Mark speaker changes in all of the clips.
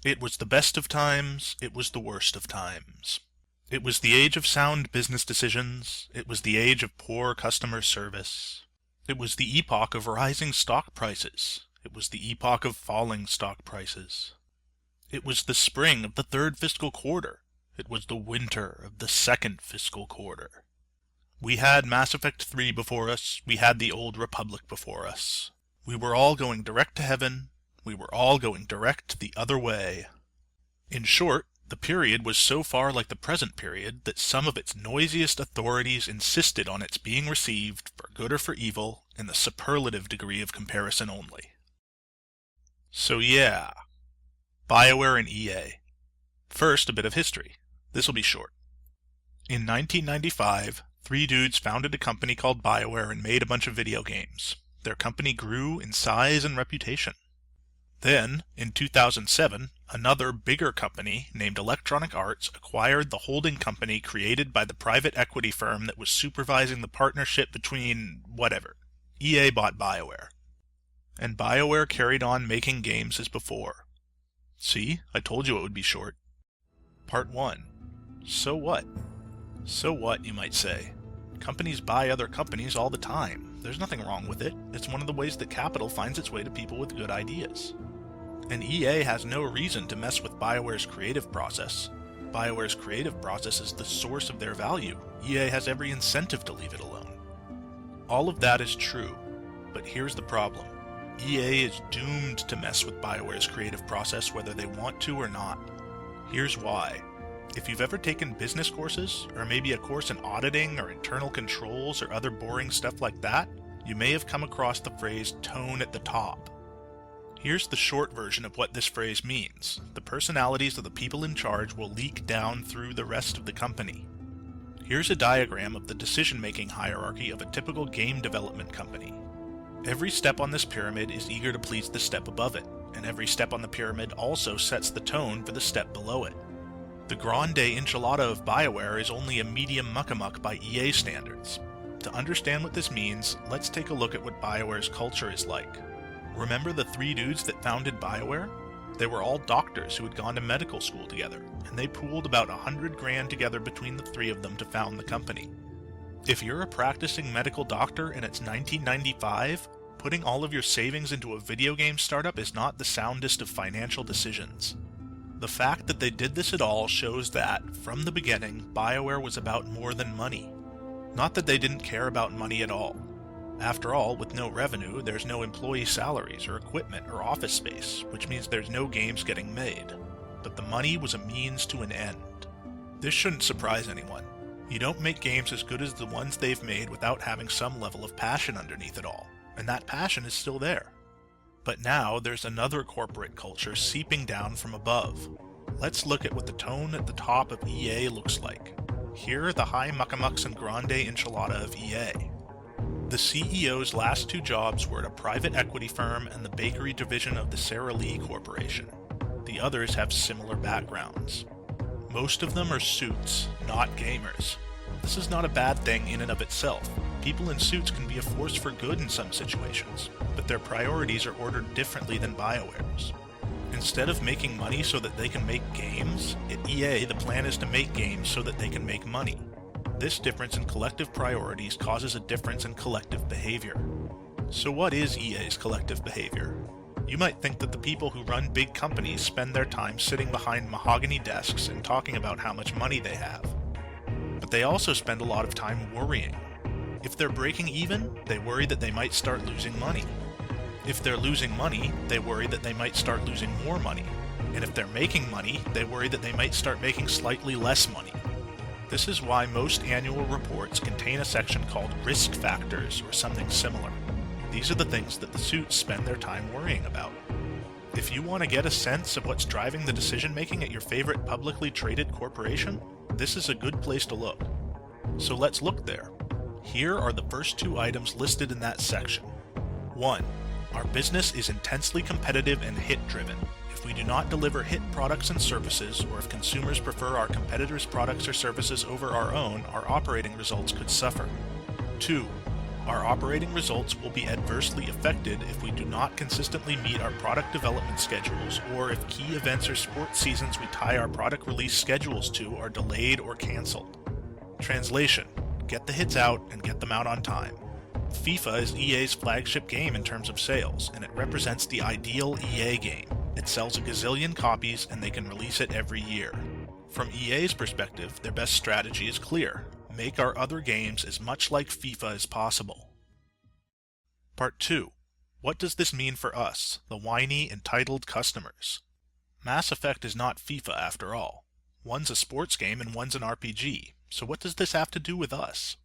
Speaker 1: It was the best of times, it was the worst of times. It was the age of sound business decisions, it was the age of poor customer service. It was the epoch of rising stock prices, it was the epoch of falling stock prices. It was the spring of the third fiscal quarter, it was the winter of the second fiscal quarter. We had Mass Effect 3 before us, we had the Old Republic before us. We were all going direct to heaven, we were all going direct the other way. In short, the period was so far like the present period that some of its noisiest authorities insisted on its being received, for good or for evil, in the superlative degree of comparison only. So yeah, BioWare and EA. First, a bit of history. This'll be short. In 1995, three dudes founded a company called BioWare and made a bunch of video games. Their company grew in size and reputation. Then, in 2007, another bigger company named Electronic Arts acquired the holding company created by the private equity firm that was supervising the partnership between whatever. EA bought BioWare. And BioWare carried on making games as before. See, I told you it would be short. Part 1. So what? So what, you might say? Companies buy other companies all the time. There's nothing wrong with it. It's one of the ways that capital finds its way to people with good ideas. And EA has no reason to mess with BioWare's creative process. BioWare's creative process is the source of their value. EA has every incentive to leave it alone. All of that is true, but here's the problem. EA is doomed to mess with BioWare's creative process whether they want to or not. Here's why. If you've ever taken business courses, or maybe a course in auditing or internal controls or other boring stuff like that, you may have come across the phrase tone at the top. Here's the short version of what this phrase means. The personalities of the people in charge will leak down through the rest of the company. Here's a diagram of the decision-making hierarchy of a typical game development company. Every step on this pyramid is eager to please the step above it, and every step on the pyramid also sets the tone for the step below it. The grande enchilada of BioWare is only a medium muck-a-muck by EA standards. To understand what this means, let's take a look at what BioWare's culture is like. Remember the three dudes that founded BioWare? They were all doctors who had gone to medical school together, and they pooled about $100 grand together between the three of them to found the company. If you're a practicing medical doctor and it's 1995, putting all of your savings into a video game startup is not the soundest of financial decisions. The fact that they did this at all shows that, from the beginning, BioWare was about more than money. Not that they didn't care about money at all. After all, with no revenue, there's no employee salaries or equipment or office space, which means there's no games getting made. But the money was a means to an end. This shouldn't surprise anyone. You don't make games as good as the ones they've made without having some level of passion underneath it all, and that passion is still there. But now there's another corporate culture seeping down from above. Let's look at what the tone at the top of EA looks like. Here are the high muckamucks and grande enchilada of EA. The CEO's last two jobs were at a private equity firm and the bakery division of the Sara Lee Corporation. The others have similar backgrounds. Most of them are suits, not gamers. This is not a bad thing in and of itself. People in suits can be a force for good in some situations, but their priorities are ordered differently than BioWare's. Instead of making money so that they can make games, at EA the plan is to make games so that they can make money. This difference in collective priorities causes a difference in collective behavior. So what is EA's collective behavior? You might think that the people who run big companies spend their time sitting behind mahogany desks and talking about how much money they have. But they also spend a lot of time worrying. If they're breaking even, they worry that they might start losing money. If they're losing money, they worry that they might start losing more money. And if they're making money, they worry that they might start making slightly less money. This is why most annual reports contain a section called risk factors or something similar. These are the things that the suits spend their time worrying about. If you want to get a sense of what's driving the decision-making at your favorite publicly traded corporation, this is a good place to look. So let's look there. Here are the first two items listed in that section. 1. Our business is intensely competitive and hit-driven. If we do not deliver hit products and services, or if consumers prefer our competitors' products or services over our own, our operating results could suffer. 2. our operating results will be adversely affected if we do not consistently meet our product development schedules, or if key events or sports seasons we tie our product release schedules to are delayed or canceled. Translation: get the hits out and get them out on time. FIFA is EA's flagship game in terms of sales, and it represents the ideal EA game. It sells a gazillion copies and they can release it every year. From EA's perspective, their best strategy is clear: make our other games as much like FIFA as possible. Part 2. What does this mean for us, the whiny, entitled customers? Mass Effect is not FIFA after all. One's a sports game and one's an RPG, so what does this have to do with us?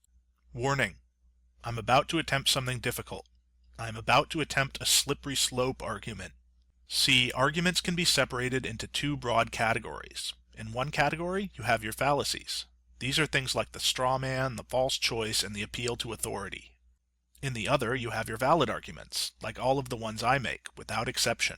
Speaker 1: Warning: I'm about to attempt something difficult. I'm about to attempt a slippery slope argument. See, arguments can be separated into two broad categories. In one category, you have your fallacies. These are things like the straw man, the false choice, and the appeal to authority. In the other, you have your valid arguments, like all of the ones I make, without exception.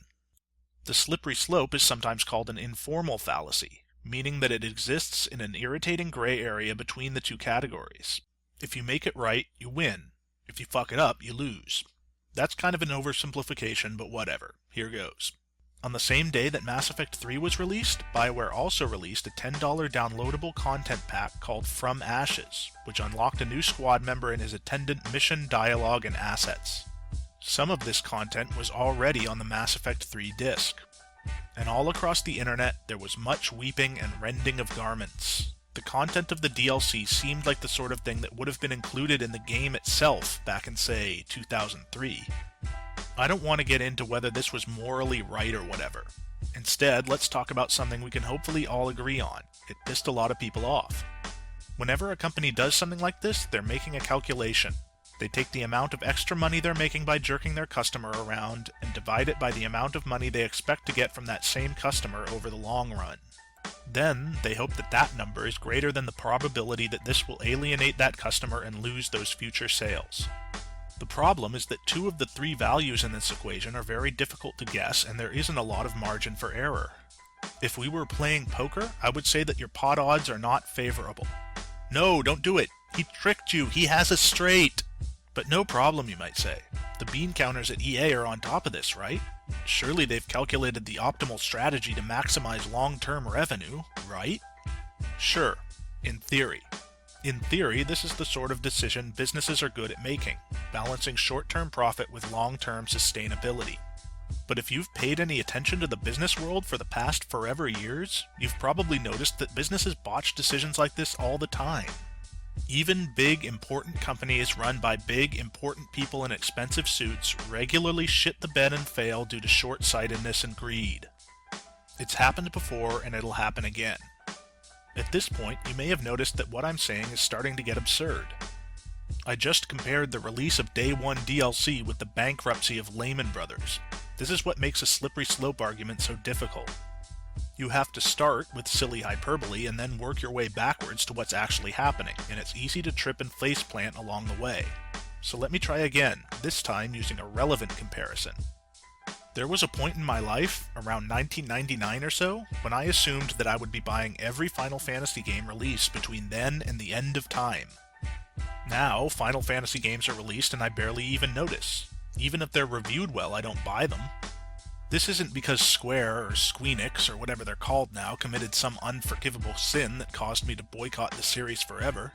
Speaker 1: The slippery slope is sometimes called an informal fallacy, meaning that it exists in an irritating gray area between the two categories. If you make it right, you win. If you fuck it up, you lose. That's kind of an oversimplification, but whatever. Here goes. On the same day that Mass Effect 3 was released, BioWare also released a $10 downloadable content pack called From Ashes, which unlocked a new squad member and his attendant mission, dialogue, and assets. Some of this content was already on the Mass Effect 3 disc. And all across the internet, there was much weeping and rending of garments. The content of the DLC seemed like the sort of thing that would have been included in the game itself back in, say, 2003. I don't want to get into whether this was morally right or whatever. Instead, let's talk about something we can hopefully all agree on. It pissed a lot of people off. Whenever a company does something like this, they're making a calculation. They take the amount of extra money they're making by jerking their customer around and divide it by the amount of money they expect to get from that same customer over the long run. Then, they hope that that number is greater than the probability that this will alienate that customer and lose those future sales. The problem is that two of the three values in this equation are very difficult to guess, and there isn't a lot of margin for error. If we were playing poker, I would say that your pot odds are not favorable. No, don't do it! He tricked you! He has us straight! But no problem, you might say. The bean counters at EA are on top of this, right? Surely they've calculated the optimal strategy to maximize long-term revenue, right? Sure, in theory. In theory, this is the sort of decision businesses are good at making, balancing short-term profit with long-term sustainability. But if you've paid any attention to the business world for the past forever years, you've probably noticed that businesses botch decisions like this all the time. Even big, important companies run by big, important people in expensive suits regularly shit the bed and fail due to short-sightedness and greed. It's happened before, and it'll happen again. At this point, you may have noticed that what I'm saying is starting to get absurd. I just compared the release of Day 1 DLC with the bankruptcy of Lehman Brothers. This is what makes a slippery slope argument so difficult. You have to start with silly hyperbole and then work your way backwards to what's actually happening, and it's easy to trip and faceplant along the way. So let me try again, this time using a relevant comparison. There was a point in my life, around 1999 or so, when I assumed that I would be buying every Final Fantasy game released between then and the end of time. Now, Final Fantasy games are released and I barely even notice. Even if they're reviewed well, I don't buy them. This isn't because Square, or Squeenix, or whatever they're called now, committed some unforgivable sin that caused me to boycott the series forever.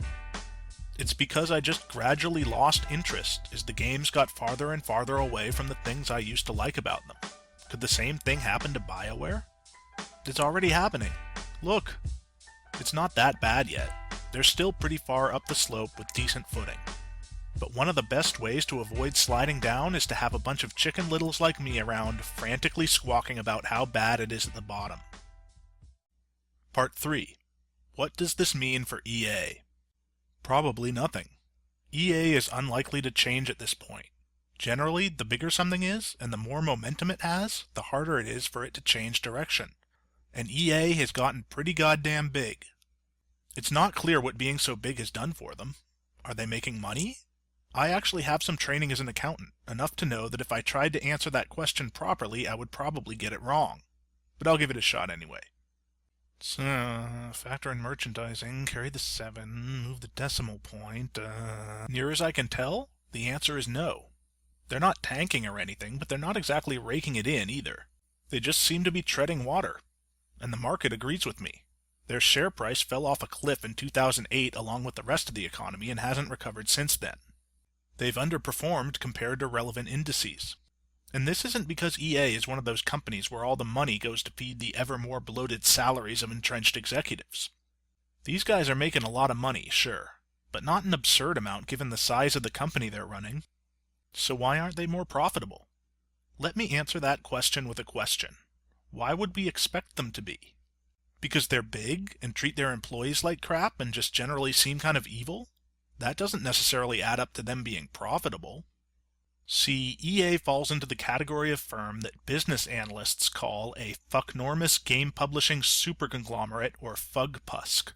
Speaker 1: It's because I just gradually lost interest as the games got farther and farther away from the things I used to like about them. Could the same thing happen to BioWare? It's already happening. Look! It's not that bad yet. They're still pretty far up the slope with decent footing. But one of the best ways to avoid sliding down is to have a bunch of chicken littles like me around, frantically squawking about how bad it is at the bottom. Part 3. What does this mean for EA? Probably nothing. EA is unlikely to change at this point. Generally, the bigger something is, and the more momentum it has, the harder it is for it to change direction. And EA has gotten pretty goddamn big. It's not clear what being so big has done for them. Are they making money? I actually have some training as an accountant, enough to know that if I tried to answer that question properly, I would probably get it wrong. But I'll give it a shot anyway. So, factor in merchandising, carry the 7, move the decimal point, near as I can tell, The answer is no. They're not tanking or anything, but they're not exactly raking it in either. They just seem to be treading water. And the market agrees with me. Their share price fell off a cliff in 2008 along with the rest of the economy and hasn't recovered since then. They've underperformed compared to relevant indices. And this isn't because EA is one of those companies where all the money goes to feed the ever more bloated salaries of entrenched executives. These guys are making a lot of money, sure, but not an absurd amount given the size of the company they're running. So why aren't they more profitable? Let me answer that question with a question. Why would we expect them to be? Because they're big and treat their employees like crap and just generally seem kind of evil? That doesn't necessarily add up to them being profitable. See, EA falls into the category of firm that business analysts call a fucknormous game publishing superconglomerate or fugpusk.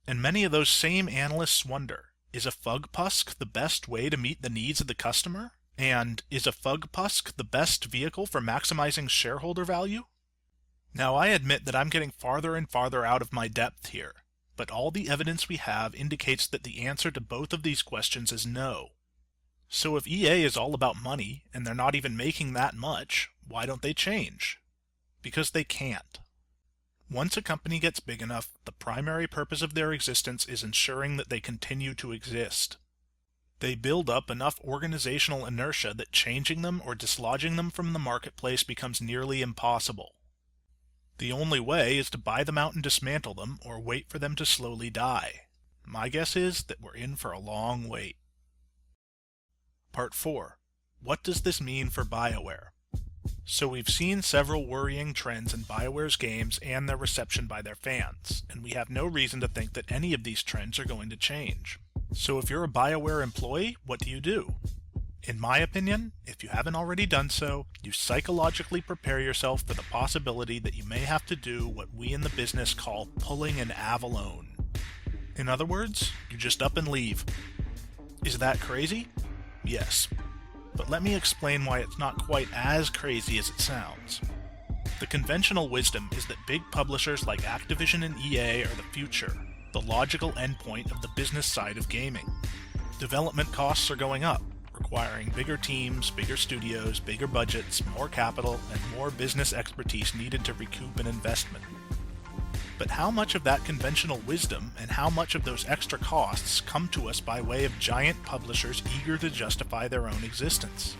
Speaker 1: And many of those same analysts wonder, is a fugpusk the best way to meet the needs of the customer? And is a fugpusk the best vehicle for maximizing shareholder value? Now I admit that I'm getting farther and farther out of my depth here, but all the evidence we have indicates that the answer to both of these questions is no. So if EA is all about money, and they're not even making that much, why don't they change? Because they can't. Once a company gets big enough, the primary purpose of their existence is ensuring that they continue to exist. They build up enough organizational inertia that changing them or dislodging them from the marketplace becomes nearly impossible. The only way is to buy them out and dismantle them, or wait for them to slowly die. My guess is that we're in for a long wait. Part 4. What does this mean for BioWare? So we've seen several worrying trends in BioWare's games and their reception by their fans, and we have no reason to think that any of these trends are going to change. So if you're a BioWare employee, what do? In my opinion, if you haven't already done so, you psychologically prepare yourself for the possibility that you may have to do what we in the business call pulling an Avalone. In other words, you just up and leave. Is that crazy? Yes. But let me explain why it's not quite as crazy as it sounds. The conventional wisdom is that big publishers like Activision and EA are the future, the logical endpoint of the business side of gaming. Development costs are going up, requiring bigger teams, bigger studios, bigger budgets, more capital, and more business expertise needed to recoup an investment. But how much of that conventional wisdom and how much of those extra costs come to us by way of giant publishers eager to justify their own existence?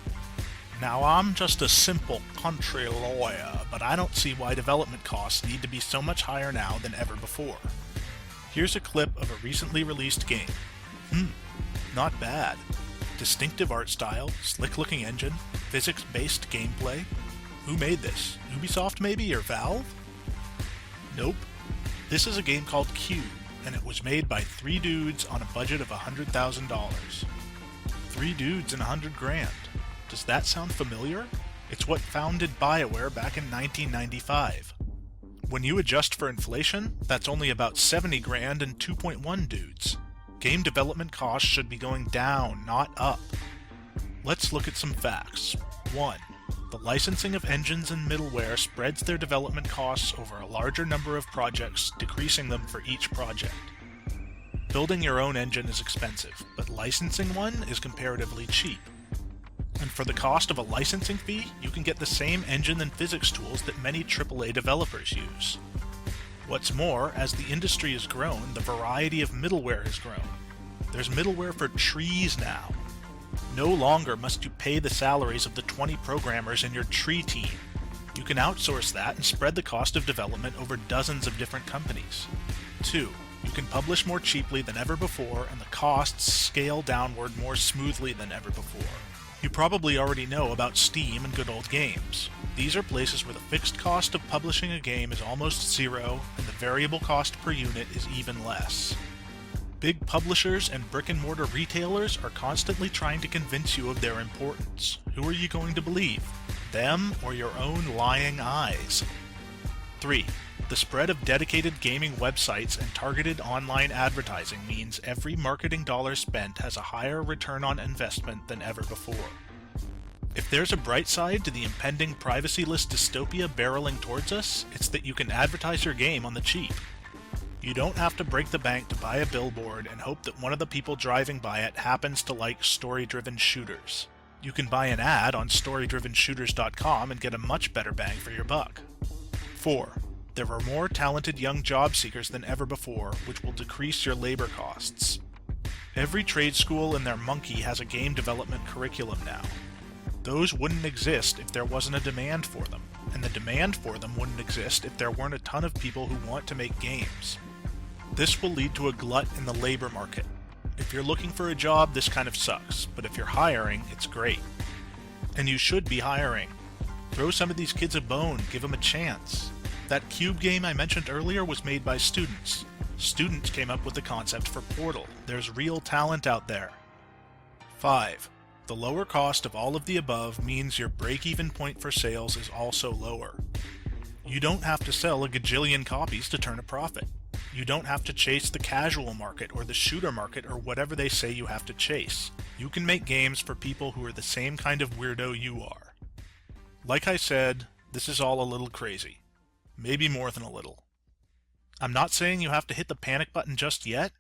Speaker 1: Now, I'm just a simple country lawyer, but I don't see why development costs need to be so much higher now than ever before. Here's a clip of a recently released game. Not bad. Distinctive art style, slick-looking engine, physics-based gameplay. Who made this? Ubisoft maybe, or Valve? Nope. This is a game called Cube, and it was made by 3 dudes on a budget of $100,000. 3 dudes and $100,000. Does that sound familiar? It's what founded BioWare back in 1995. When you adjust for inflation, that's only about $70,000 and 2.1 dudes. Game development costs should be going down, not up. Let's look at some facts. 1. The licensing of engines and middleware spreads their development costs over a larger number of projects, decreasing them for each project. Building your own engine is expensive, but licensing one is comparatively cheap. And for the cost of a licensing fee, you can get the same engine and physics tools that many AAA developers use. What's more, as the industry has grown, the variety of middleware has grown. There's middleware for trees now. No longer must you pay the salaries of the 20 programmers in your tree team. You can outsource that and spread the cost of development over dozens of different companies. 2. You can publish more cheaply than ever before, and the costs scale downward more smoothly than ever before. You probably already know about Steam and Good Old Games. These are places where the fixed cost of publishing a game is almost zero, and the variable cost per unit is even less. Big publishers and brick-and-mortar retailers are constantly trying to convince you of their importance. Who are you going to believe? Them or your own lying eyes? 3. The spread of dedicated gaming websites and targeted online advertising means every marketing dollar spent has a higher return on investment than ever before. If there's a bright side to the impending privacyless dystopia barreling towards us, it's that you can advertise your game on the cheap. You don't have to break the bank to buy a billboard and hope that one of the people driving by it happens to like story-driven shooters. You can buy an ad on storydrivenshooters.com and get a much better bang for your buck. 4. There are more talented young job seekers than ever before, which will decrease your labor costs. Every trade school and their monkey has a game development curriculum now. Those wouldn't exist if there wasn't a demand for them, and the demand for them wouldn't exist if there weren't a ton of people who want to make games. This will lead to a glut in the labor market. If you're looking for a job, this kind of sucks, but if you're hiring, it's great. And you should be hiring. Throw some of these kids a bone, give them a chance. That Cube game I mentioned earlier was made by students. Students came up with the concept for Portal. There's real talent out there. 5. The lower cost of all of the above means your break-even point for sales is also lower. You don't have to sell a gajillion copies to turn a profit. You don't have to chase the casual market or the shooter market or whatever they say you have to chase. You can make games for people who are the same kind of weirdo you are. Like I said, this is all a little crazy. Maybe more than a little. I'm not saying you have to hit the panic button just yet.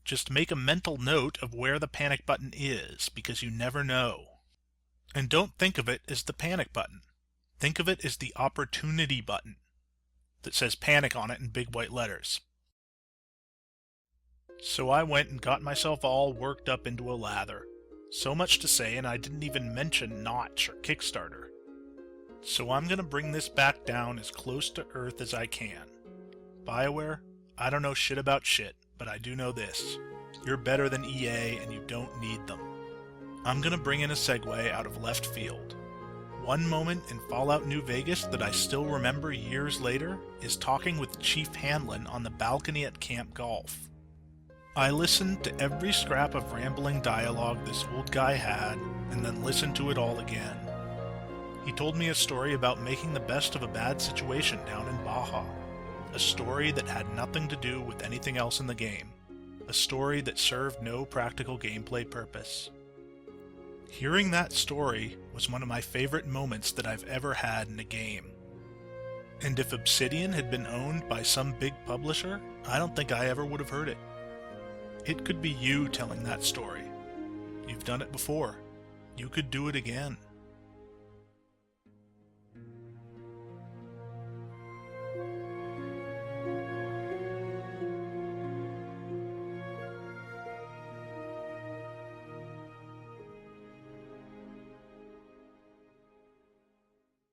Speaker 1: Just make a mental note of where the panic button is, because you never know. And don't think of it as the panic button. Think of it as the opportunity button that says panic on it in big white letters. So I went and got myself all worked up into a lather. So much to say, and I didn't even mention Notch or Kickstarter. So I'm gonna bring this back down as close to earth as I can. BioWare, I don't know shit about shit, but I do know this. You're better than EA and you don't need them. I'm gonna bring in a segue out of left field. One moment in Fallout New Vegas that I still remember years later is talking with Chief Hanlon on the balcony at Camp Golf. I listened to every scrap of rambling dialogue this old guy had, and then listened to it all again. He told me a story about making the best of a bad situation down in Baja. A story that had nothing to do with anything else in the game. A story that served no practical gameplay purpose. Hearing that story was one of my favorite moments that I've ever had in a game. And if Obsidian had been owned by some big publisher, I don't think I ever would have heard it. It could be you telling that story. You've done it before. You could do it again.